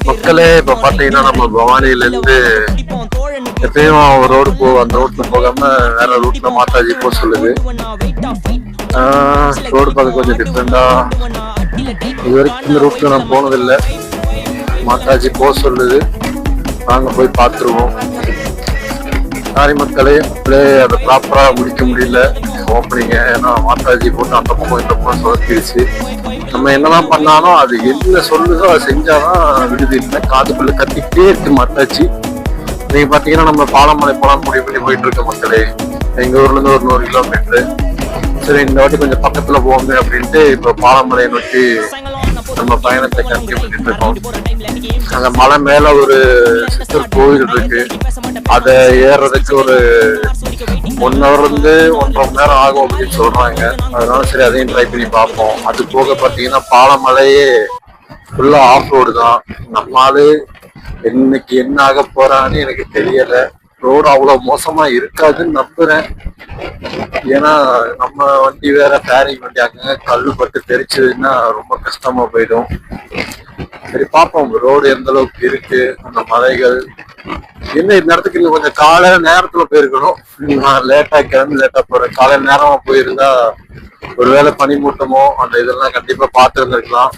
மக்களே இப்ப பாத்தீங்கன்னா நம்ம பவானில இருந்து எப்பயும் ஒரு ரோடு போவோம், அந்த ரோட்ல போகாம வேற ரூட்ல மாத்தாஜி போக சொல்லுது. ரோடு பார்க்க கொஞ்சம் டிஃப்ரெண்டா, இது வரைக்கும் இந்த ரூட்ல நான் போனதில்லை. மாத்தாஜி போக சொல்லுது, நாங்க போய் பார்த்துருவோம். சாரி மக்களே, அதை ப்ராப்பரா முடிக்க முடியல ஓப்பனிங்க. ஏன்னா மாத்தாஜி போட்டு அந்த பக்கம் இந்த பக்கம் சொதப்பிடுச்சு. நம்ம என்னதான் பண்ணாலும் அது என்ன சொல்லுதோ அதை செஞ்சாதான் விடுது. இல்லை காதுக்குள்ள கத்திக்கிட்டே இருக்கு மாத்தாச்சி. நீங்க பாத்தீங்கன்னா நம்ம பாலமலை போலாம் முடிவு பண்ணி போயிட்டு இருக்க மக்களே. எங்க ஊர்ல இருந்து ஒரு 100 கிலோமீட்டரு. சரி, இந்த வாட்டி கொஞ்சம் பக்கத்துல போவோமே அப்படின்ட்டு இப்ப பாலமலையை நோக்கி நம்ம பயணத்தை கண்டினியூ பண்ணிட்டு இருக்கோம். அந்த மலை மேல ஒரு சித்தர் கோவில் இருக்கு. அதை ஏறுறதுக்கு ஒரு 1 hour இருந்து 1.5 மணி நேரம் ஆகும் அப்படின்னு சொல்றாங்க. அதனால சரி, அதையும் ட்ரை பண்ணி பார்ப்போம். அது போக பாத்தீங்கன்னா பாலமலையே ஃபுல்லா ஆஃப் ரோடு தான். நம்மளால இன்னைக்கு என்ன ஆக போறான்னு எனக்கு தெரியல. ரோடு அவ்வளவு மோசமா இருக்காதுன்னு நம்புறேன். ஏன்னா நம்ம வண்டி வேற பேரிங் வண்டி, அங்க கல்லு பட்டு தெரிச்சதுன்னா ரொம்ப கஷ்டமா போயிடும். சரி பார்ப்போம் ரோடு எந்த அளவுக்கு இருக்கு, அந்த மலைகள் என்ன. இந்த இடத்துக்கு இன்னும் கொஞ்சம் காலையில நேரத்துல போயிருக்கணும். நான் லேட்டா கிளம்பி லேட்டா போறேன். காலையில நேரமா போயிருந்தா ஒருவேளை பனிமூட்டமோ அந்த இதெல்லாம் கண்டிப்பா பார்த்து இருந்திருக்கலாம்.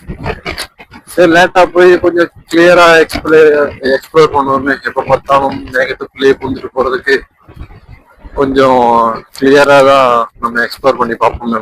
சரி, லேட்டா போய் கொஞ்சம் கிளியரா எக்ஸ்ப்ளோர் பண்ணுவோமே. எப்ப பார்த்தாலும் மேகத்துக்குள்ளேயே புந்துட்டு போறதுக்கு கொஞ்சம் கிளியரா தான் நம்ம எக்ஸ்ப்ளோர் பண்ணி பார்ப்போமே.